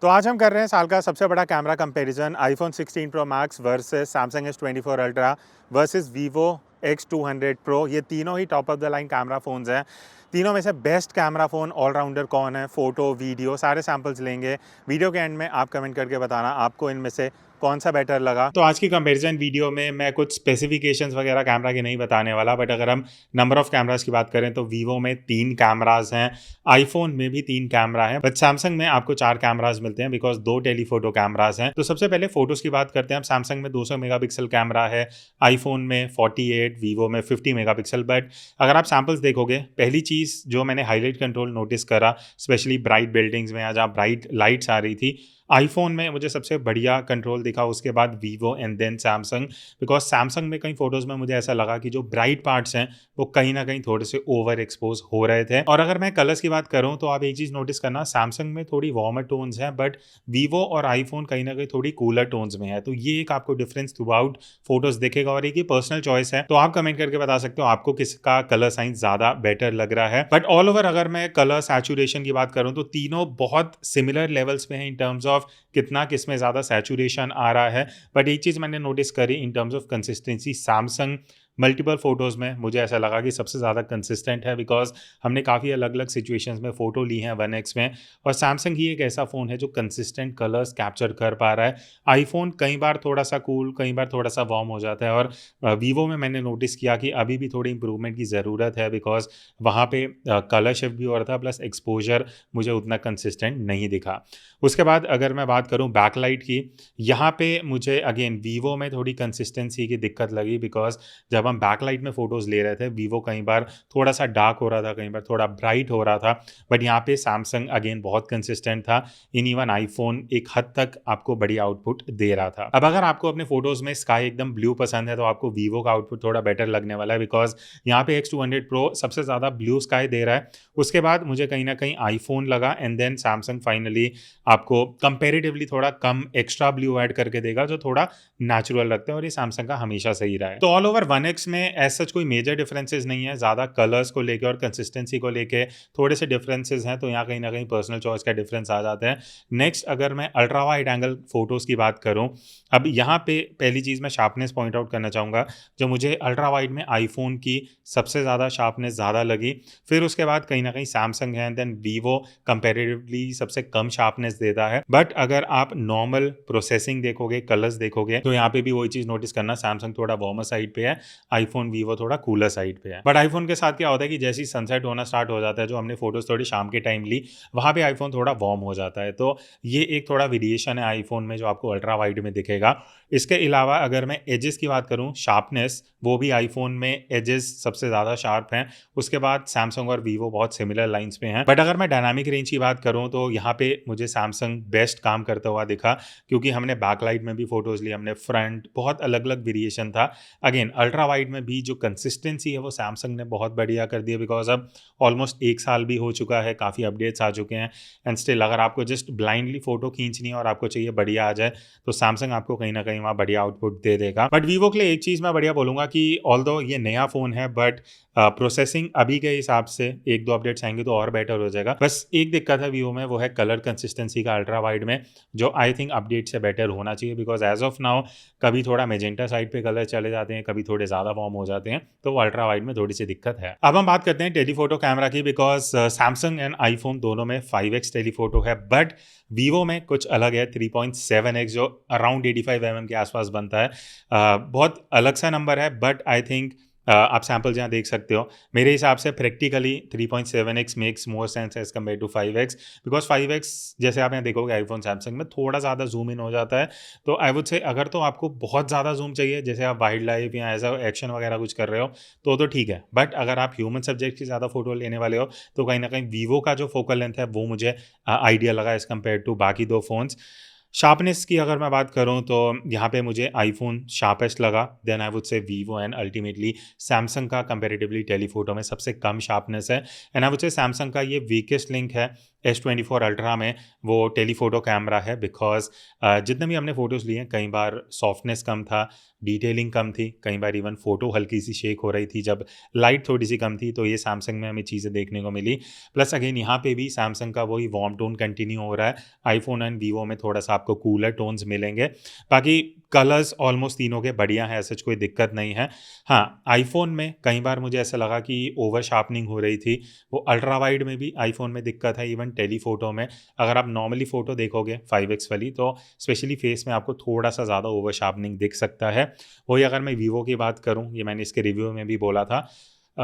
तो आज हम कर रहे हैं साल का सबसे बड़ा camera comparison iPhone 16 Pro Max versus Samsung S24 Ultra versus Vivo X200 Pro. ये तीनों ही top of the line camera phones हैं। तीनों में से बेस्ट कैमरा फ़ोन ऑलराउंडर कौन है, फ़ोटो वीडियो सारे सैम्पल्स लेंगे। वीडियो के एंड में आप कमेंट करके बताना आपको इनमें से कौन सा बेटर लगा। तो आज की कंपैरिजन वीडियो में मैं कुछ स्पेसिफिकेशंस वगैरह कैमरा की नहीं बताने वाला, बट अगर हम नंबर ऑफ कैमरास की बात करें तो वीवो में 3 कैमरास हैं, आईफोन में भी 3 कैमरा है, बट सैमसंग में आपको 4 कैमरास मिलते हैं बिकॉज 2 टेलीफोटो कैमरास हैं। तो सबसे पहले फोटोज की बात करते हैं। अब सैमसंग में 200 मेगापिक्सल कैमरा है, आईफोन में 48, वीवो में 50 मेगापिक्सल। बट अगर आप सैम्पल्स देखोगे, पहली चीज जो मैंने हाईलाइट कंट्रोल नोटिस करा, स्पेशली ब्राइट बिल्डिंग्स में जहाँ ब्राइट लाइट्स आ रही थी, आईफोन में मुझे सबसे बढ़िया कंट्रोल दिखा, उसके बाद Vivo and then Samsung. Because Samsung में कई फोटोज में मुझे ऐसा लगा कि जो ब्राइट पार्ट्स हैं वो कहीं ना कहीं थोड़े से ओवर एक्सपोज हो रहे थे। और अगर मैं कलर्स की बात करूं तो आप एक चीज नोटिस करना, सैमसंग में थोड़ी वार्मर टोन्स हैं, बट वीवो और आईफोन कहीं ना कहीं थोड़ी कूलर टोन्स में है। तो ये एक आपको डिफरेंस थ्रू आउट फोटोज दिखेगा और एक ही पर्सनल चॉइस है, तो आप कमेंट करके बता सकते हो आपको किसका कलर साइंस ज्यादा बेटर लग रहा है। बट ऑल ओवर अगर मैं कलर सैचुरेशन की बात करूं तो तीनों बहुत सिमिलर लेवल्स पे हैं इन टर्म्स ऑफ कितना किसमें ज्यादा सैचुरेशन आ रहा है। बट एक चीज मैंने नोटिस करी इन terms of consistency, Samsung multiple photos में मुझे ऐसा लगा कि सबसे ज़्यादा कंसिस्टेंट है, बिकॉज हमने काफ़ी अलग अलग सिचुएशंस में फ़ोटो ली हैं 1x में, और सैमसंग ही एक ऐसा फ़ोन है जो कंसिस्टेंट कलर्स कैप्चर कर पा रहा है। आईफोन कई बार थोड़ा सा कूल, कई बार थोड़ा सा वार्म हो जाता है, और वीवो में मैंने नोटिस किया कि अभी भी थोड़ी इंप्रूवमेंट की ज़रूरत है, बिकॉज वहाँ पे कलर शिफ्ट भी हो रहा था, प्लस एक्सपोजर मुझे उतना कंसिस्टेंट नहीं दिखा। उसके बाद अगर मैं बात करूँ बैकलाइट की, यहाँ पे मुझे अगेन वीवो में थोड़ी कंसिस्टेंसी की दिक्कत लगी, बिकॉज जब हम बैकलाइट में फोटोज ले रहे थे, वीवो कई बार थोड़ा सा डार्क हो रहा था, कई बार थोड़ा ब्राइट हो रहा था, बट यहाँ पे सैमसंग अगेन बहुत कंसिस्टेंट था। इन इवन आईफोन एक हद तक आपको बढ़िया आउटपुट दे रहा था। अब अगर आपको अपने फोटोज में स्काई एकदम ब्लू पसंद है तो आपको वीवो का आउटपुट थोड़ा बेटर लगने वाला है, बिकॉज यहाँ पे X200 प्रो सबसे ज्यादा ब्लू स्काई दे रहा है। उसके बाद मुझे कहीं ना कहीं आईफोन लगा, एंड देन सैमसंग फाइनली आपको कंपेरेटिवली थोड़ा कम एक्स्ट्रा ब्लू ऐड करके देगा, जो थोड़ा नेचुरल लगता है, और ये सैमसंग का हमेशा सही रहा है। तो ऑल ओवर 1x में एज सच कोई मेजर डिफरेंसेस नहीं है, ज़्यादा कलर्स को लेके और कंसिस्टेंसी को लेके थोड़े से डिफरेंसेस हैं, तो यहाँ कहीं ना कहीं पर्सनल चॉइस का डिफरेंस आ जाता है। नेक्स्ट अगर मैं अल्ट्रा वाइड एंगल फोटोज़ की बात करूँ, अब यहाँ पे पहली चीज़ मैं शार्पनेस पॉइंट आउट करना चाहूँगा, जो मुझे अल्ट्रा वाइड में आईफोन की सबसे ज़्यादा शार्पनेस ज़्यादा लगी। फिर उसके बाद कहीं ना कहीं सैमसंग है, देन वीवो कंपेरेटिवली सबसे कम शार्पनेस देता है। बट अगर आप नॉर्मल प्रोसेसिंग देखोगे, कलर्स देखोगे, तो यहाँ पे भी वही चीज़ नोटिस करना, सैमसंग थोड़ा वार्मर साइड पे है, आईफोन वीवो थोड़ा कूलर साइड पे है। बट आईफोन के साथ क्या होता है कि जैसे ही सनसेट होना स्टार्ट हो जाता है, जो हमने फोटोज थोड़ी शाम के टाइम ली, वहाँ पे आईफोन थोड़ा वार्म हो जाता है। तो ये एक थोड़ा वेरिएशन है आईफोन में जो आपको अल्ट्रा वाइड में दिखेगा। इसके अलावा अगर मैं एजेस की बात करूँ, शार्पनेस, वो भी आईफोन में एजेस सबसे ज़्यादा शार्प हैं। उसके बाद सैमसंग और वीवो बहुत सिमिलर लाइंस पे हैं। बट अगर मैं डायनामिक रेंज की बात करूँ तो यहाँ पे मुझे सैमसंग बेस्ट काम करता हुआ दिखा, क्योंकि हमने बैकलाइट में भी फोटोज ली, हमने फ्रंट, बहुत अलग अलग वेरिएशन था। अगेन अल्ट्रा वाइड में भी जो कंसिस्टेंसी है वो सैमसंग ने बहुत बढ़िया कर दिया, बिकॉज अब ऑलमोस्ट 1 साल भी हो चुका है, काफ़ी अपडेट्स आ चुके हैं, एंड स्टिल अगर आपको जस्ट ब्लाइंडली फोटो खींचनी है और आपको चाहिए बढ़िया आ जाए, तो सैमसंग आपको कहीं ना कहीं वहाँ बढ़िया आउटपुट दे देगा। बट वीवो के लिए एक चीज़ मैं बढ़िया बोलूँगा कि ऑल्दो ये नया फ़ोन है, बट प्रोसेसिंग अभी के हिसाब से 1-2 अपडेट्स आएंगे तो और बेटर हो जाएगा। बस एक दिक्कत है वीवो में, वो है कलर कंसिस्टेंसी का अल्ट्रा वाइड में, जो आई थिंक अपडेट से बेटर होना चाहिए, बिकॉज एज ऑफ नाउ कभी थोड़ा मेजेंटा साइड पे कलर चले जाते हैं, कभी थोड़े ज़्यादा वार्म हो जाते हैं, तो वो अल्ट्रा वाइड में थोड़ी सी दिक्कत है। अब हम बात करते हैं टेलीफोटो कैमरा की, बिकॉज सैमसंग एंड आईफोन दोनों में 5x टेलीफोटो है, बट वीवो में कुछ अलग है, 3.7x, जो अराउंड 85 mm के आसपास बनता है। बहुत अलग सा नंबर है, बट आई थिंक आप सैम्पल्स यहाँ देख सकते हो। मेरे हिसाब से practically 3.7x makes more sense as compare to 5x, because 5x जैसे आप यहाँ देखोगे आईफोन सैमसंग में थोड़ा ज़्यादा जूम इन हो जाता है। तो आई वुड से अगर तो आपको बहुत ज़्यादा जूम चाहिए, जैसे आप वाइल्ड लाइफ या ऐसा एक्शन वगैरह कुछ कर रहे हो, तो ठीक है। बट अगर आप ह्यूमन सब्जेक्ट की ज़्यादा फोटो लेने वाले हो, तो कहीं ना कहीं वीवो का जो फोकल लेंथ है वो मुझे आइडिया लगा एज कम्पेयर टू बाकी दो फोन्स। शार्पनेस की अगर मैं बात करूं तो यहाँ पे मुझे आईफोन शार्पेस्ट लगा, then I would say Vivo, and ultimately Samsung का कंपैरेटिवली टेलीफोटो में सबसे कम शार्पनेस है, and I would say Samsung का ये वीकेस्ट लिंक है S24 अल्ट्रा में वो टेलीफोटो कैमरा है, बिकॉज जितने भी हमने फ़ोटोज़ लिए हैं कई बार सॉफ्टनेस कम था, डिटेलिंग कम थी, कई बार इवन फ़ोटो हल्की सी शेक हो रही थी जब लाइट थोड़ी सी कम थी, तो ये सैमसंग में हमें चीज़ें देखने को मिली। प्लस अगेन यहाँ पे भी सैमसंग का वही वार्म टोन कंटिन्यू हो रहा है। आईफोन एंड वीवो में थोड़ा सा आपको कूलर टोन्स मिलेंगे। बाकी कलर्स ऑलमोस्ट तीनों के बढ़िया हैं, ऐसा कोई दिक्कत नहीं है। हाँ, आईफोन में कई बार मुझे ऐसा लगा कि ओवर शार्पनिंग हो रही थी। वो अल्ट्रा वाइड में भी आईफोन में दिक्कत है, इवन टेलीफोटो में। अगर आप नॉर्मली फ़ोटो देखोगे 5x वाली, तो स्पेशली फेस में आपको थोड़ा सा ज़्यादा ओवर शार्पनिंग दिख सकता है। वही अगर मैं वीवो की बात करूँ, ये मैंने इसके रिव्यू में भी बोला था,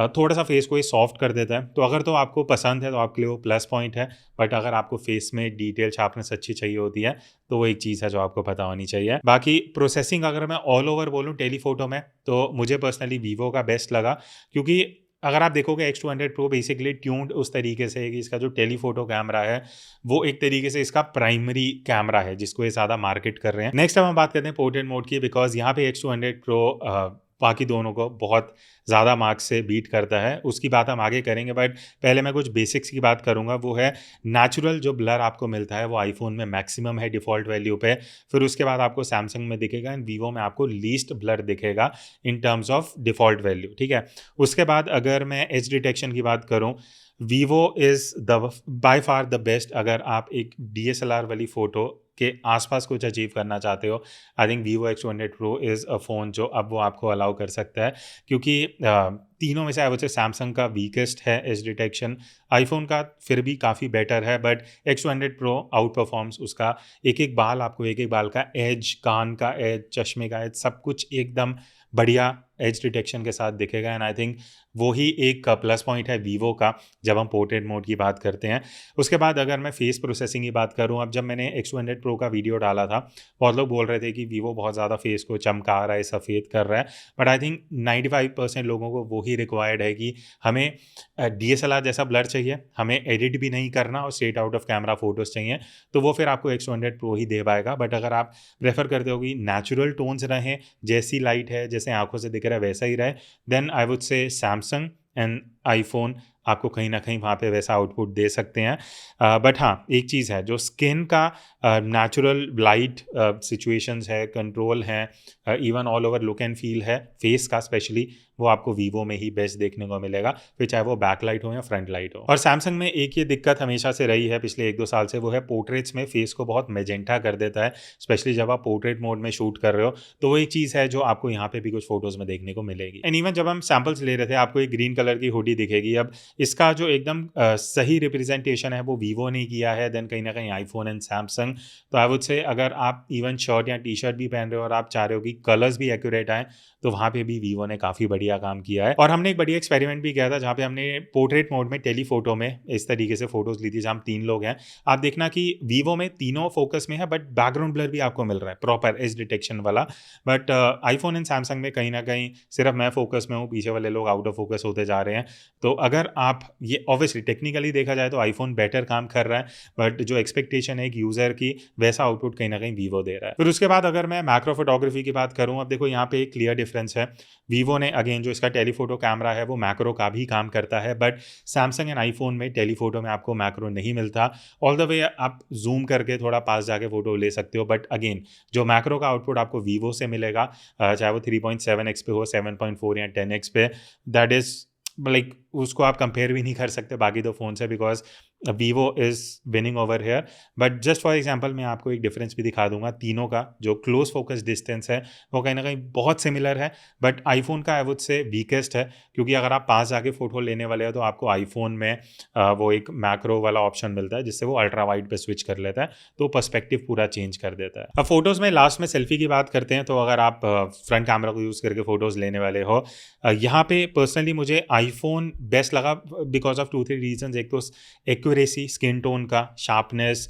थोड़ा सा फेस को ये सॉफ्ट कर देता है। तो अगर तो आपको पसंद है तो आपके लिए वो प्लस पॉइंट है। बट अगर आपको फेस में डिटेल शार्पनेस अच्छी चाहिए होती है तो वो एक चीज़ है जो आपको पता होनी चाहिए। बाकी प्रोसेसिंग अगर मैं ऑल ओवर बोलूँ टेलीफोटो में, तो मुझे पर्सनली वीवो का बेस्ट लगा, क्योंकि अगर आप देखोगे X200 Pro बेसिकली ट्यून्ड उस तरीके से है कि इसका जो टेलीफोटो कैमरा है वो एक तरीके से इसका प्राइमरी कैमरा है जिसको ये ज़्यादा मार्केट कर रहे हैं। नेक्स्ट अब हम बात करते हैं पोर्ट्रेट मोड की, बिकॉज यहाँ पे X200 Pro बाकी दोनों को बहुत ज़्यादा मार्क्स से बीट करता है। उसकी बात हम आगे करेंगे, बट पहले मैं कुछ बेसिक्स की बात करूंगा। वो है नेचुरल जो ब्लर आपको मिलता है वो आईफोन में मैक्सिमम है डिफ़ॉल्ट वैल्यू पे। फिर उसके बाद आपको सैमसंग में दिखेगा एंड वीवो में आपको लीस्ट ब्लर दिखेगा इन टर्म्स ऑफ डिफ़ॉल्ट वैल्यू, ठीक है। उसके बाद अगर मैं एज डिटेक्शन की बात करूँ, Vivo is the by far the best. अगर आप एक DSLR वाली फ़ोटो के आसपास कुछ अचीव करना चाहते हो, आई think Vivo X200 Pro is a phone जो अब वो आपको अलाउ कर सकता है, क्योंकि तीनों में से आई वुड से सैमसंग का वीकेस्ट है एज डिटेक्शन। आईफोन का फिर भी काफ़ी बेटर है, but X200 Pro out performs उसका। एक एक बाल आपको, एक एक बाल का एज, कान का एज, चश्मे का एज, सब कुछ एकदम बढ़िया एज डिटेक्शन के साथ दिखेगा। एंड आई थिंक वही एक प्लस पॉइंट है वीवो का जब हम पोर्ट्रेट मोड की बात करते हैं। उसके बाद अगर मैं फेस प्रोसेसिंग की बात करूं, अब जब मैंने X200 Pro का वीडियो डाला था बहुत लोग बोल रहे थे कि वीवो बहुत ज़्यादा फेस को चमका रहा है, सफ़ेद कर रहा है। बट आई थिंक 95% लोगों को वही रिक्वायर्ड है कि हमें DSLR जैसा ब्लर चाहिए, हमें एडिट भी नहीं करना और straight out of camera photos चाहिए, तो वो फिर आपको X200 Pro ही दे पाएगा। बट अगर आप प्रेफर करते हो कि नेचुरल टोन्स रहें, जैसी लाइट है जैसे आंखों से दिख रहा है वैसा ही रहे, then I would say Samsung and iPhone आपको कहीं ना कहीं वहाँ पे वैसा आउटपुट दे सकते हैं। बट हाँ, एक चीज़ है, जो स्किन का नेचुरल लाइट सिचुएशंस है, कंट्रोल है, even all over look and feel है फेस का स्पेशली, वो आपको वीवो में ही बेस्ट देखने को मिलेगा, फिर चाहे वो बैक लाइट हो या फ्रंट लाइट हो। और सैमसंग में एक ये दिक्कत हमेशा से रही है पिछले 1-2 साल से, वो है पोर्ट्रेट्स में फेस को बहुत मेजेंटा कर देता है, स्पेशली जब आप पोर्ट्रेट मोड में शूट कर रहे हो। तो वो एक चीज़ है जो आपको यहाँ पे भी कुछ फोटोज़ में देखने को मिलेगी। एंड इवन जब हम सैम्पल्स ले रहे थे, आपको एक ग्रीन कलर की हुडी दिखेगी। अब इसका जो एकदम सही रिप्रेजेंटेशन है वो वीवो ने किया है, देन कहीं ना कहीं आईफोन एंड सैमसंग। तो आई वुड से अगर आप इवन शर्ट या टी-शर्ट भी पहन रहे हो और आप चाह रहे हो कि कलर्स भी एक्यूरेट आए, तो वहाँ पे भी वीवो ने काफ़ी बढ़िया काम किया है। और हमने एक बढ़िया एक्सपेरिमेंट भी किया था जहाँ पे हमने पोर्ट्रेट मोड में टेलीफोटो में इस तरीके से फोटोज ली थी जहाँ हम 3 लोग हैं। आप देखना कि वीवो में तीनों फोकस में है, बट बैकग्राउंड ब्लर भी आपको मिल रहा है प्रॉपर एज डिटेक्शन वाला। बट आईफोन एंड सैमसंग में कहीं ना कहीं सिर्फ मैं फोकस में हूँ, पीछे वाले लोग आउट ऑफ फोकस होते जा रहे हैं। तो अगर आप ये ऑब्वियसली टेक्निकली देखा जाए तो आईफोन बेटर काम कर रहा है, बट जो एक्सपेक्टेशन है एक यूज़र की, वैसा आउटपुट कहीं ना कहीं वीवो दे रहा है। फिर उसके बाद अगर मैं मैक्रो फोटोग्राफी की बात करूँ, अब देखो यहाँ पे एक क्लियर डिफरेंस है। वीवो ने अगेन जो इसका टेलीफोटो कैमरा है वो मैक्रो का भी काम करता है, बट सैमसंग एंड आईफोन में टेलीफोटो में आपको मैक्रो नहीं मिलता। ऑल द वे आप जूम करके थोड़ा पास जाके फोटो ले सकते हो, बट अगेन जो मैक्रो का आउटपुट आपको वीवो से मिलेगा, चाहे वो 3.7x पे हो, 7.4 या 10x पे, दैट इज लाइक उसको आप कंपेयर भी नहीं कर सकते बाकी दो फ़ोन से, because Vivo is winning over here. But just for example मैं आपको एक डिफरेंस भी दिखा दूंगा। तीनों का जो क्लोज फोकस डिस्टेंस है वो कहीं ना कहीं बहुत सिमिलर है, बट आईफोन का आई वुड से वीकेस्ट है, क्योंकि अगर आप पास जाके फ़ोटो लेने वाले हो तो आपको आईफोन में वो एक मैक्रो वाला ऑप्शन मिलता है जिससे वो अल्ट्रा वाइड पे स्विच कर लेता है, तो पर्सपेक्टिव पूरा चेंज कर देता है। अब फोटोज़ में लास्ट में सेल्फी की बात करते हैं, तो अगर आप फ्रंट कैमरा को यूज़ करके फ़ोटोज़ लेने वाले हो, यहाँ पे पर्सनली मुझे आईफोन बेस्ट लगा बिकॉज ऑफ 2-3 रीजंस। एक तो एक्यूरेसी, स्किन टोन का शार्पनेस,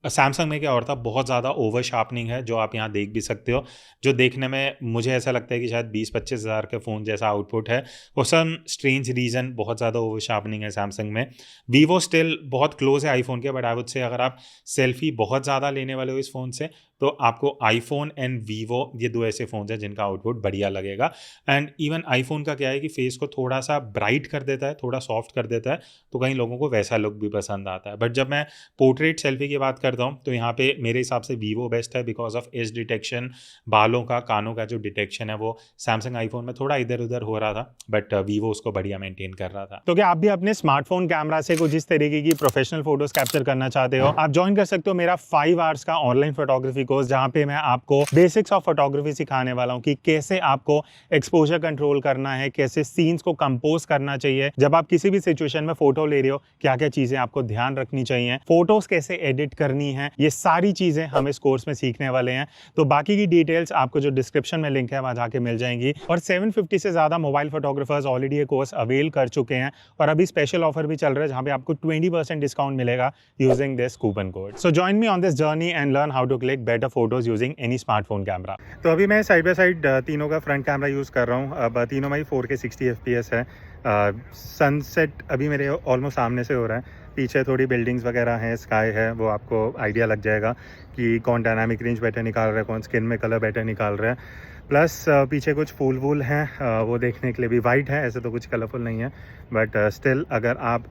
सैमसंग में क्या और था, बहुत ज़्यादा ओवर शार्पनिंग है जो आप यहाँ देख भी सकते हो, जो देखने में मुझे ऐसा लगता है कि शायद 20-25 हज़ार के फ़ोन जैसा आउटपुट है। फॉर सम स्ट्रेंज रीज़न बहुत ज़्यादा ओवर शार्पनिंग है सैमसंग में। वीवो स्टिल बहुत क्लोज है आईफोन के, बट आई वुड से अगर आप सेल्फी बहुत ज़्यादा लेने वाले हो इस फ़ोन से, तो आपको आईफोन एंड वीवो ये दो ऐसे फ़ोन्स हैं जिनका आउटपुट बढ़िया लगेगा। एंड इवन आईफोन का क्या है कि फेस को थोड़ा सा ब्राइट कर देता है, थोड़ा सॉफ्ट कर देता है, तो कई लोगों को वैसा लुक भी पसंद आता है। बट जब मैं पोर्ट्रेट सेल्फी की बात करता हूँ तो यहाँ पे मेरे हिसाब से वीवो बेस्ट है बिकॉज ऑफ एज डिटेक्शन, बालों का, कानों का जो डिटेक्शन है वो सैमसंग आईफोन में थोड़ा इधर उधर हो रहा था, बट वीवो उसको बढ़िया मेंटेन कर रहा था। तो क्या आप भी अपने स्मार्टफोन कैमरा से कुछ इस तरीके की प्रोफेशनल फोटोज कैप्चर करना चाहते हो, आप ज्वाइन कर सकते हो मेरा 5 आवर्स का ऑनलाइन फोटोग्राफी कोर्स, जहां पे मैं आपको बेसिक्स ऑफ फोटोग्राफी सिखाने वाला हूं कि कैसे आपको एक्सपोजर कंट्रोल करना है, कैसे सीन्स को कंपोज करना चाहिए, जब आप किसी भी सिचुएशन में फोटो ले रहे हो क्या क्या चीजें आपको ध्यान रखनी चाहिए, फोटोज कैसे एडिट करनी है, ये सारी चीजें हम इस कोर्स में सीखने वाले हैं। तो बाकी की डिटेल्स आपको जो डिस्क्रिप्शन में लिंक है वहां जाके मिल जाएंगी। और 750 से ज्यादा मोबाइल फोटोग्राफर्स ऑलरेडी ये कोर्स अवेल कर चुके हैं और अभी स्पेशल ऑफर भी चल रहा है जहां पे आपको 20% डिस्काउंट मिलेगा using this coupon code. So join me on this journey and learn how to click better photos using any smartphone camera. तो अभी मैं साइड बाय साइड तीनों का फ्रंट कैमरा यूज़ कर रहा हूँ। अब तीनों में ही 4K 60 FPS है। सनसेट अभी मेरे ऑलमोस्ट सामने से हो रहा है, पीछे थोड़ी बिल्डिंग्स वगैरह हैं, स्काई है, वो आपको आइडिया लग जाएगा कि कौन डायनामिक रेंज बेटर निकाल रहा है, कौन स्किन में कलर बेटर निकाल रहा है। प्लस पीछे कुछ फूल वूल हैं, वो देखने के लिए भी वाइट है, ऐसे तो कुछ कलरफुल नहीं है, बट स्टिल अगर आप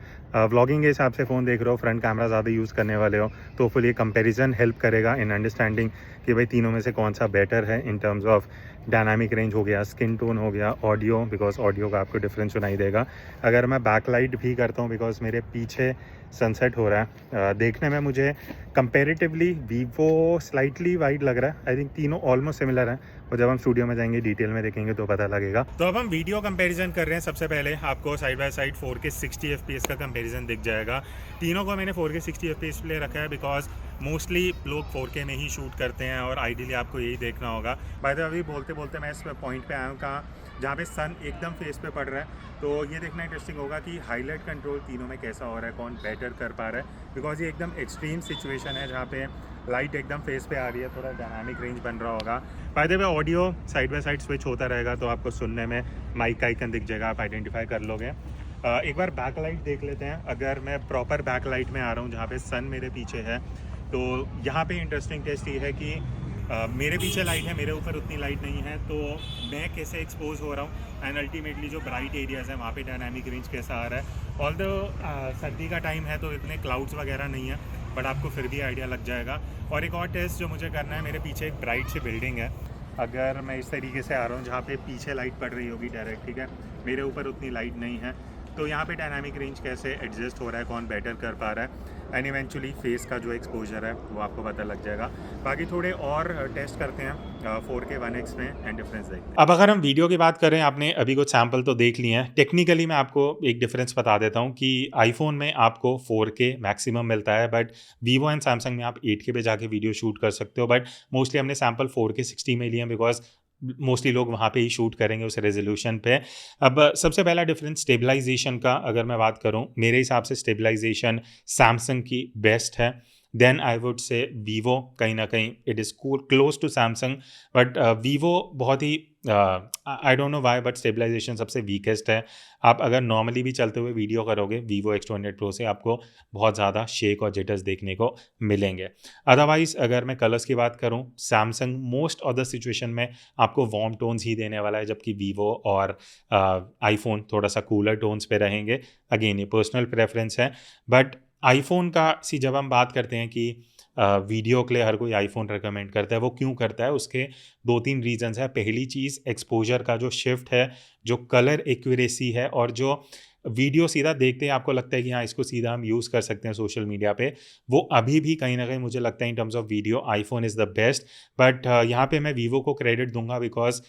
व्लॉगिंग के हिसाब से फ़ोन देख रहे हो, फ्रंट कैमरा ज़्यादा यूज़ करने वाले हो, तो फुल ये कंपैरिजन हेल्प करेगा इन अंडरस्टैंडिंग कि भाई तीनों में से कौन सा बेटर है in terms of dynamic range हो गया, स्किन टोन हो गया, ऑडियो, बिकॉज ऑडियो का आपको डिफरेंस सुनाई देगा। अगर मैं बैकलाइट भी करता हूँ बिकॉज मेरे पीछे सनसेट हो रहा है, देखने में मुझे कंपेरेटिवली वीवो स्लाइटली वाइड लग रहा है। आई थिंक तीनों ऑलमोस्ट सिमिलर हैं और जब हम स्टूडियो में जाएंगे डिटेल में देखेंगे तो पता लगेगा। तो अब हम वीडियो कंपैरिजन कर रहे हैं। सबसे पहले आपको side by side 4K 60 FPS का कंपैरिजन दिख जाएगा। तीनों को मैंने 4K 60 FPS पे रखा है बिकॉज मोस्टली लोग 4K में ही शूट करते हैं और आइडियली आपको यही देखना होगा। बाय द वे अभी बोलते बोलते मैं इस पॉइंट पे आया हूँ कहाँ जहाँ पे सन एकदम फेस पे पड़ रहा है, तो ये देखना इंटरेस्टिंग होगा कि हाईलाइट कंट्रोल तीनों में कैसा हो रहा है, कौन बेटर कर पा रहा है, बिकॉज ये एकदम एक्सट्रीम सिचुएशन है जहाँ पे लाइट एकदम फेस पे आ रही है, थोड़ा डायनामिक रेंज बन रहा होगा। By the way audio side by side switch होता रहेगा तो आपको सुनने में माइक का आइकन दिख जाएगा, आप आइडेंटिफाई कर लोगे। एक बार बैक लाइट देख लेते हैं। अगर मैं प्रॉपर बैक लाइट में आ रहा हूँ जहाँ पे सन मेरे पीछे है, तो यहाँ पे इंटरेस्टिंग टेस्ट ये है कि मेरे पीछे लाइट है, मेरे ऊपर उतनी लाइट नहीं है, तो मैं कैसे एक्सपोज हो रहा हूँ एंड अल्टीमेटली जो ब्राइट एरियाज़ हैं वहाँ पे डायनामिक रेंज कैसा आ रहा है। ऑल द सर्दी का टाइम है तो इतने क्लाउड्स वगैरह नहीं है, बट आपको फिर भी आइडिया लग जाएगा। और एक और टेस्ट जो मुझे करना है, मेरे पीछे एक ब्राइट सी बिल्डिंग है, अगर मैं इस तरीके से आ रहा हूँ जहाँ पे पीछे लाइट पड़ रही होगी डायरेक्ट, ठीक है, मेरे ऊपर उतनी लाइट नहीं है, तो यहाँ पे डायनामिक रेंज कैसे एडजस्ट हो रहा है, कौन बेटर कर पा रहा है, एंड इवेंचुअली फेस का जो एक्सपोजर है वो आपको पता लग जाएगा। बाकी थोड़े और टेस्ट करते हैं 4K 1x में एंड डिफरेंस देखते हैं। अब अगर हम वीडियो की बात करें, आपने अभी कुछ सैम्पल तो देख लिए हैं, टेक्निकली मैं आपको एक डिफरेंस बता देता हूँ कि आईफोन में आपको 4K मैक्सिमम मिलता है, बट वीवो एंड सैमसंग में आप 8K पे जाके वीडियो शूट कर सकते हो। बट मोस्टली हमने सैम्पल 4K 60 में लिए हैं बिकॉज मोस्टली लोग वहाँ पे ही शूट करेंगे उस रेजोल्यूशन पे। अब सबसे पहला डिफरेंस स्टेबलाइजेशन का अगर मैं बात करूँ, मेरे हिसाब से स्टेबलाइजेशन सैमसंग की बेस्ट है। Then I would say Vivo, कहीं ना कहीं it is close to Samsung, but Vivo बहुत ही I don't know why but stabilization सबसे वीकेस्ट है। आप अगर नॉर्मली भी चलते हुए वीडियो करोगे वीवो X200 Pro से, आपको बहुत ज़्यादा शेक और जिटर्स देखने को मिलेंगे। अदरवाइज अगर मैं कलर्स की बात करूं, Samsung most of the situation में आपको वार्म टोन्स ही देने वाला है, जबकि वीवो और आईफोन थोड़ा सा कूलर टोन्स पे रहेंगे। अगेन ये पर्सनल प्रेफरेंस है, बट आईफोन का जब हम बात करते हैं कि वीडियो के लिए हर कोई आईफोन रिकमेंड करता है, वो क्यों करता है, उसके 2-3 रीजंस है। पहली चीज़ एक्सपोजर का जो शिफ्ट है, जो कलर एक्यूरेसी है, और जो वीडियो सीधा देखते हैं आपको लगता है कि हाँ इसको सीधा हम यूज़ कर सकते हैं सोशल मीडिया पे, वो अभी भी कहीं ना कहीं मुझे लगता है in terms of video iPhone is the best. But यहाँ पे मैं वीवो को क्रेडिट दूंगा because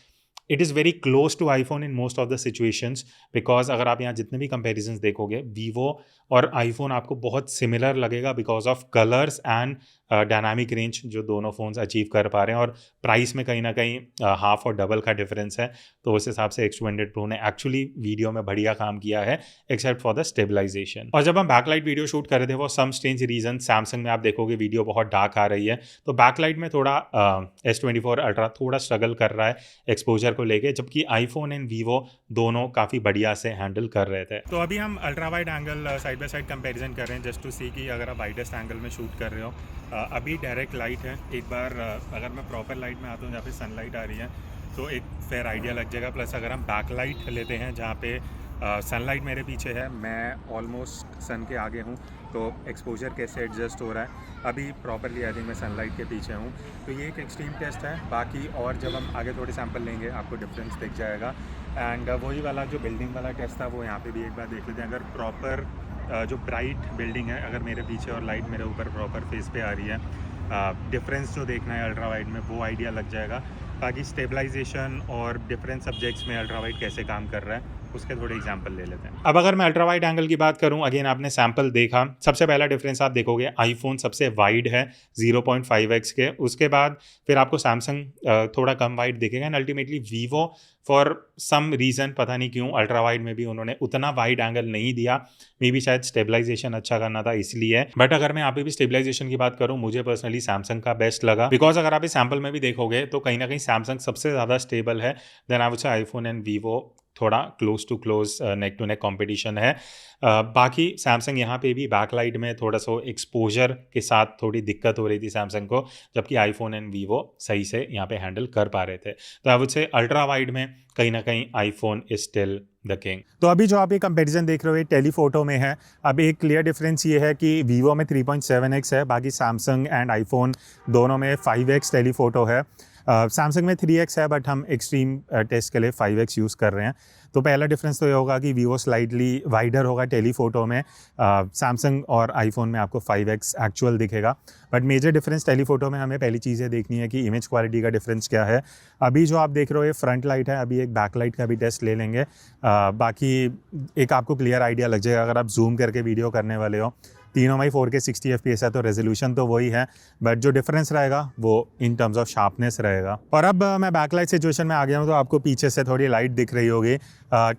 it is very close to iPhone in most of the situations. Because अगर आप यहाँ जितने भी कंपेरिजन्स देखोगे, वीवो और आईफोन आपको बहुत सिमिलर लगेगा because of colours and dynamic range जो दोनों फ़ोन्स अचीव कर पा रहे हैं, और प्राइस में कहीं ना कहीं हाफ और डबल का डिफरेंस है। तो उस हिसाब से X200 Pro ने एक्चुअली वीडियो में बढ़िया काम किया है एक्सेप्ट फॉर द स्टेबलाइजेशन। और जब हम बैकलाइट वीडियो शूट कर रहे थे, वो सम स्ट्रेंज रीजन, सैमसंग में आप देखोगे वीडियो बहुत डार्क आ रही है, तो बैकलाइट में थोड़ा S24 Ultra थोड़ा स्ट्रगल कर रहा है एक्सपोजर को लेके, जबकि आईफोन एंड वीवो दोनों काफ़ी बढ़िया से हैंडल कर रहे थे। तो अभी हम ultra wide angle side by side comparison कर रहे हैं जस्ट टू सी कि अगर आप वाइडेस्ट एंगल में शूट कर रहे हो, अभी डायरेक्ट लाइट है, एक बार अगर मैं प्रॉपर लाइट में आता हूँ जहाँ पे सनलाइट आ रही है तो एक फेयर आइडिया लग जाएगा। प्लस अगर हम बैक लाइट लेते हैं जहाँ पे सनलाइट मेरे पीछे है, मैं ऑलमोस्ट सन के आगे हूँ, तो एक्सपोजर कैसे एडजस्ट हो रहा है अभी प्रॉपरली आई थिंक मैं सनलाइट के पीछे हूँ। तो ये एक एक्सट्रीम टेस्ट है। बाकी और जब हम आगे थोड़े सैंपल लेंगे आपको डिफरेंस दिख जाएगा। एंड वही वाला जो बिल्डिंग वाला टेस्ट था वो यहाँ पे भी एक बार देख लेते हैं। अगर प्रॉपर जो ब्राइट बिल्डिंग है अगर मेरे पीछे और लाइट मेरे ऊपर प्रॉपर फेस पे आ रही है, डिफरेंस जो देखना है अल्ट्रा वाइड में वो आइडिया लग जाएगा। बाकी स्टेबलाइजेशन और डिफरेंट सब्जेक्ट्स में अल्ट्रा वाइड कैसे काम कर रहा है उसके थोड़े एग्जांपल ले लेते हैं। अब अगर मैं अल्ट्रा वाइड एंगल की बात करूं, अगेन आपने सैंपल देखा, सबसे पहला डिफरेंस आप देखोगे आईफोन सबसे वाइड है 0.5x के, उसके बाद फिर आपको सैमसंग थोड़ा कम वाइड दिखेगा and ultimately Vivo for some reason पता नहीं क्यों अल्ट्रा वाइड में भी उन्होंने उतना वाइड एंगल नहीं दिया, मे बी शायद स्टेबलाइजेशन अच्छा करना था इसलिए। बट अगर मैं यहाँ पे भी स्टेबलाइजेशन की बात करूँ, मुझे पर्सनली सैमसंग का बेस्ट लगा, बिकॉज अगर आप इस सैंपल में भी देखोगे तो कहीं ना कहीं सैमसंग सबसे ज़्यादा स्टेबल है। Then I would say iPhone and Vivo थोड़ा close to close neck to neck competition है। बाकी सैमसंग यहाँ पे भी बैकलाइट में थोड़ा सा एक्सपोजर के साथ थोड़ी दिक्कत हो रही थी सैमसंग को, जबकि आईफोन एंड वीवो सही से यहाँ पे हैंडल कर पा रहे थे। तो आई वुड से अल्ट्रा वाइड में कहीं ना कहीं iPhone is still the king. तो अभी जो आप ये कंपैरिजन देख रहे हो ये टेलीफोटो में है। अब एक क्लियर डिफरेंस ये है कि वीवो में 3.7x है, बाकी सैमसंग एंड आईफोन दोनों में 5x टेलीफोटो है। सैमसंग में 3x है बट हम एक्सट्रीम टेस्ट के लिए 5x यूज़ कर रहे हैं। तो पहला डिफरेंस तो ये होगा कि वीवो स्लाइटली वाइडर होगा टेलीफोटो में, सैमसंग और आईफोन में आपको 5x एक्चुअल दिखेगा। बट मेजर डिफरेंस टेलीफोटो में हमें पहली चीज़ ये देखनी है कि इमेज क्वालिटी का डिफरेंस क्या है। अभी जो आप देख रहे हो ये फ्रंट लाइट है, अभी एक बैक लाइट का भी टेस्ट ले लेंगे। बाकी एक आपको क्लियर आइडिया लग जाएगा अगर आप जूम करके वीडियो करने वाले हो। तीनों में 4K 60 FPS है तो रेजोल्यूशन तो वही है, बट जो डिफरेंस रहेगा वो इन टर्म्स ऑफ शार्पनेस रहेगा। और अब मैं बैकलाइट सिचुएशन में आ गया हूँ तो आपको पीछे से थोड़ी लाइट दिख रही होगी।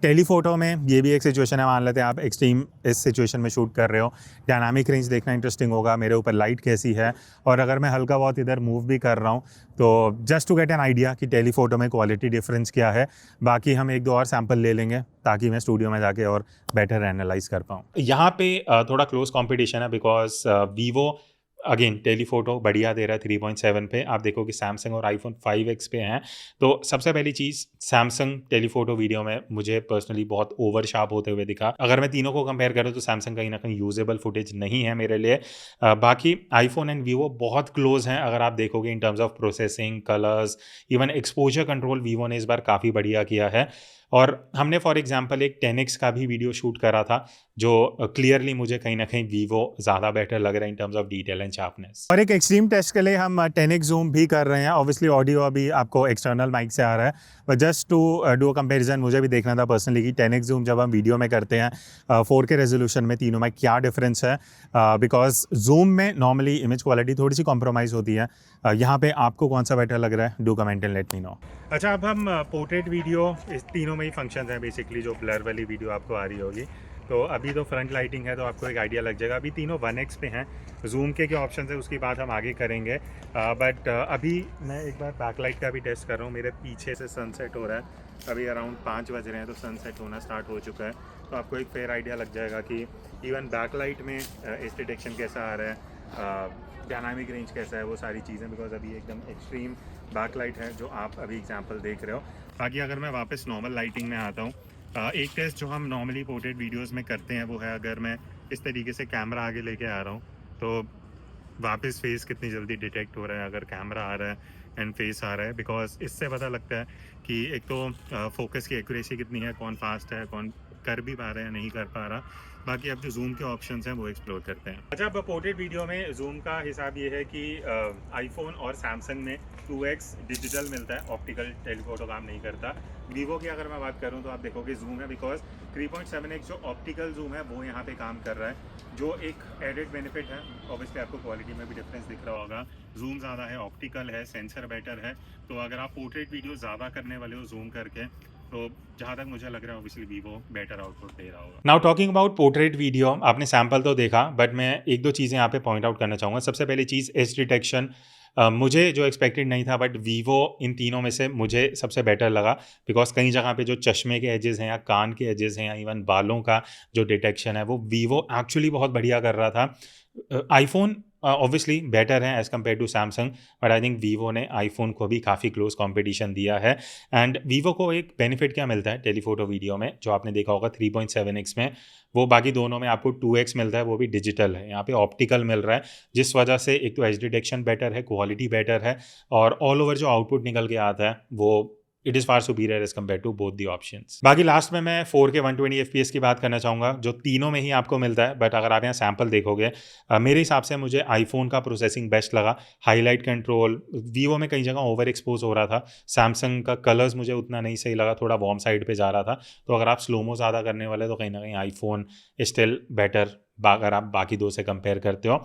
टेलीफोटो में ये भी एक सिचुएशन है, मान लेते हैं आप एक्सट्रीम इस सिचुएशन में शूट कर रहे हो, डायनामिक रेंज देखना इंटरेस्टिंग होगा, मेरे ऊपर लाइट कैसी है, और अगर मैं हल्का बहुत इधर मूव भी कर रहा हूँ तो just to get an idea कि टेलीफोटो में क्वालिटी डिफरेंस क्या है। बाकी हम एक दो और सैंपल ले लेंगे ताकि मैं स्टूडियो में जाके और बेटर एनालाइज कर पाऊँ। यहाँ पे थोड़ा क्लोज कॉम्पिटिशन है बिकॉज वीवो अगेन टेलीफोटो बढ़िया दे रहा है 3.7 पे। आप देखो कि सैमसंग और आईफोन 5x पे हैं। तो सबसे पहली चीज़ सैमसंग टेलीफोटो वीडियो में मुझे पर्सनली बहुत ओवर शार्प होते हुए दिखा। अगर मैं तीनों को कंपेयर करूँ तो सैमसंग कहीं ना कहीं यूजेबल फुटेज नहीं है मेरे लिए। बाकी आईफोन एंड वीवो बहुत क्लोज हैं अगर आप देखोगे इन terms of processing, colours, even exposure control Vivo ने इस बार काफ़ी बढ़िया किया है। और हमने फॉर एग्जांपल एक 10x का भी वीडियो शूट करा था जो क्लियरली मुझे कहीं ना कहीं वीवो ज़्यादा बेटर लग रहा है in terms of detail and sharpness. और एक एक्सट्रीम टेस्ट के लिए हम 10x जूम भी कर रहे हैं। ऑब्वियसली ऑडियो अभी आपको एक्सटर्नल माइक से आ रहा है, but just to do comparison मुझे भी देखना था पर्सनली कि 10x जूम जब हम वीडियो में करते हैं 4K रेजोल्यूशन में तीनों में क्या डिफरेंस है। बिकॉज जूम में नॉर्मली इमेज क्वालिटी थोड़ी सी कॉम्प्रोमाइज़ होती है, यहाँ पे आपको कौन सा बेटर लग रहा है, do comment and let me no. अच्छा, अब हम पोर्ट्रेट वीडियो, इस तीनों में ही फंक्शन हैं बेसिकली, जो ब्लर वाली वीडियो आपको आ रही होगी। तो अभी तो फ्रंट लाइटिंग है तो आपको एक आइडिया लग जाएगा। अभी तीनों 1x पे हैं, जूम के क्या ऑप्शन है उसकी बात हम आगे करेंगे। बट अभी मैं एक बार बैकलाइट का भी टेस्ट कर रहा हूँ। मेरे पीछे से सनसेट हो रहा है, अभी अराउंड 5 बज रहे हैं तो सनसेट होना स्टार्ट हो चुका है। तो आपको एक फेयर आइडिया लग जाएगा कि इवन बैकलाइट में एज डिटेक्शन कैसा आ रहा है, डायनामिक रेंज कैसा है, वो सारी चीज़ें। बिकॉज अभी एकदम एक्सट्रीम बैकलाइट है जो आप अभी एग्जांपल देख रहे हो। बाकी अगर मैं वापस नॉर्मल लाइटिंग में आता हूँ, एक टेस्ट जो हम नॉर्मली पोर्ट्रेट वीडियोस में करते हैं वो है अगर मैं इस तरीके से कैमरा आगे लेके आ रहा हूँ तो वापस फेस कितनी जल्दी डिटेक्ट हो रहा है अगर कैमरा आ रहा है एंड फेस आ रहा है। बिकॉज इससे पता लगता है कि एक तो फोकस की एक्यूरेसी कितनी है, कौन फास्ट है, कौन कर भी पा रहा है, नहीं कर पा रहा। बाकी अब जो जूम के ऑप्शंस हैं वो एक्सप्लोर करते हैं। अच्छा, अब पोर्ट्रेट वीडियो में जूम का हिसाब ये है कि आईफोन और सैमसंग में 2x डिजिटल मिलता है, ऑप्टिकल टेलीफोटो काम नहीं करता। वीवो की अगर मैं बात करूं तो आप देखोगे जूम है, बिकॉज 3.7x जो ऑप्टिकल जूम है वो यहाँ पे काम कर रहा है, जो एक एडेड बेनिफिट है। ऑब्वियसली आपको क्वालिटी में भी डिफरेंस दिख रहा होगा, जूम ज़्यादा है, ऑप्टिकल है, सेंसर बेटर है। तो अगर आप पोर्ट्रेट वीडियो ज़्यादा करने वाले हो जूम करके, तो जहाँ तक मुझे लग रहा है ऑब्वियसली वीवो बेटर आउटपुट दे रहा होगा। Now talking about portrait video, आपने सैंपल तो देखा बट मैं एक दो चीज़ें यहाँ पे पॉइंट आउट करना चाहूँगा। सबसे पहली चीज़ एज डिटेक्शन मुझे जो एक्सपेक्टेड नहीं था, बट वीवो इन तीनों में से मुझे सबसे बेटर लगा, बिकॉज़ कई जगह पे जो चश्मे के एजेस हैं या कान के एजेस हैं या इवन बालों का जो डिटेक्शन है, वो वीवो एक्चुअली बहुत बढ़िया कर रहा था। आईफ़ोन ऑब्वियसली बेटर है as compare to Samsung, but I think Vivo ने आईफ़ोन को भी काफ़ी क्लोज़ कॉम्पिटिशन दिया है। एंड वीवो को एक बेनिफिट क्या मिलता है टेलीफ़ोटो वीडियो में, जो आपने देखा होगा 3.7x में, वो बाकी दोनों में आपको 2x मिलता है, वो भी डिजिटल है। यहाँ पे ऑप्टिकल मिल रहा है, जिस वजह से एक तो एज डिटेक्शन बेटर है, क्वालिटी बेटर है, और ऑल ओवर जो आउटपुट निकल के आता है वो it is far superior as compare to both the options. बाकी लास्ट में मैं 4K 120 FPS की बात करना चाहूँगा, जो तीनों में ही आपको मिलता है, बट अगर आप यहाँ सैम्पल देखोगे, मेरे हिसाब से मुझे आईफोन का प्रोसेसिंग बेस्ट लगा। हाईलाइट कंट्रोल वीवो में कई जगह ओवर एक्सपोज हो रहा था, सैमसंग का कलर्स मुझे उतना नहीं सही लगा, थोड़ा वार्म साइड पे जा रहा था। तो अगर आप स्लोमो ज़्यादा करने वाले तो कहीं ना कहीं आईफोन स्टिल बेटर, अगर आप बाकी दो से कंपेयर करते हो।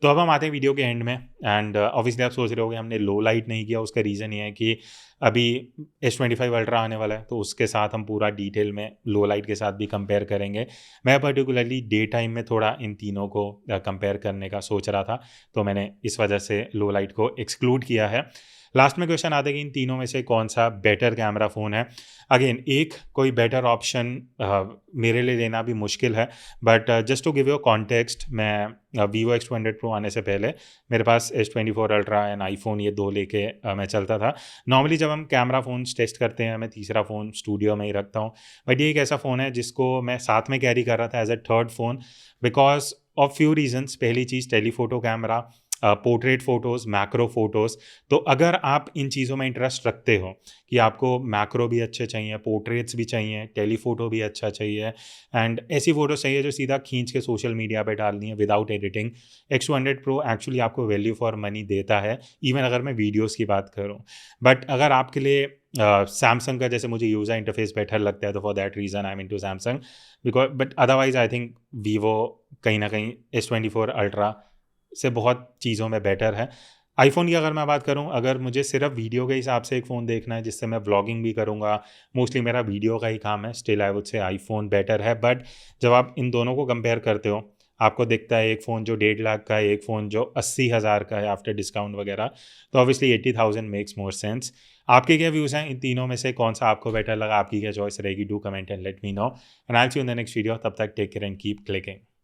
तो अब हम आते हैं वीडियो के एंड में, एंड ऑब्वियसली आप सोच रहे होगे हमने लो लाइट नहीं किया, उसका रीज़न ये है कि अभी S25 अल्ट्रा आने वाला है, तो उसके साथ हम पूरा डिटेल में लो लाइट के साथ भी कंपेयर करेंगे। मैं पर्टिकुलरली डे टाइम में थोड़ा इन तीनों को कंपेयर करने का सोच रहा था, तो मैंने इस वजह से लो लाइट को एक्सक्लूड किया है। लास्ट में क्वेश्चन आता है कि इन तीनों में से कौन सा बेटर कैमरा फ़ोन है। अगेन एक कोई बेटर ऑप्शन मेरे लिए लेना भी मुश्किल है, but just to give you context, मैं वीवो X200 Pro आने से पहले मेरे पास S24 अल्ट्रा एंड आईफोन, ये दो लेके मैं चलता था। नॉर्मली जब हम कैमरा फ़ोन्स टेस्ट करते हैं, मैं तीसरा फ़ोन स्टूडियो में ही रखता हूँ, बट ये एक ऐसा फ़ोन है जिसको मैं साथ में कैरी कर रहा था as a third phone, because of few reasons. पहली चीज़ telephoto camera, portrait photos, macro photos. तो अगर आप इन चीज़ों में इंटरेस्ट रखते हो कि आपको मैक्रो भी अच्छे चाहिए, पोर्ट्रेट्स भी चाहिए, टेलीफोटो भी अच्छा चाहिए, एंड ऐसी फ़ोटोज़ चाहिए जो सीधा खींच के सोशल मीडिया पे डालनी है without editing, X200 Pro actually आपको वैल्यू फॉर मनी देता है, इवन अगर मैं वीडियोज़ की बात करूँ। बट अगर आपके लिए सैमसंग का जैसे मुझे यूज़र इंटरफेस बेटर लगता है, तो for that reason I am into Samsung, because but otherwise I think Vivo कहीं ना कहीं S24 अल्ट्रा से बहुत चीज़ों में बेटर है। आईफ़ोन की अगर मैं बात करूँ, अगर मुझे सिर्फ वीडियो के हिसाब से एक फ़ोन देखना है जिससे मैं व्लॉगिंग भी करूँगा, मोस्टली मेरा वीडियो का ही काम है, स्टिल आई वुड से आईफ़ोन बेटर है। बट जब आप इन दोनों को कंपेयर करते हो, आपको दिखता है एक फ़ोन जो 1.5 लाख का है, एक फ़ोन जो 80,000 का है आफ्टर डिस्काउंट वगैरह, तो ऑब्वियसली 80,000 मेक्स मोर सेंस। आपके क्या व्यूज़ हैं इन तीनों में से, कौन सा आपको बेटर लगा, आपकी क्या चॉइस रहेगी? Do comment and let me know, and I will see you in the next video. तब तक take care and keep clicking.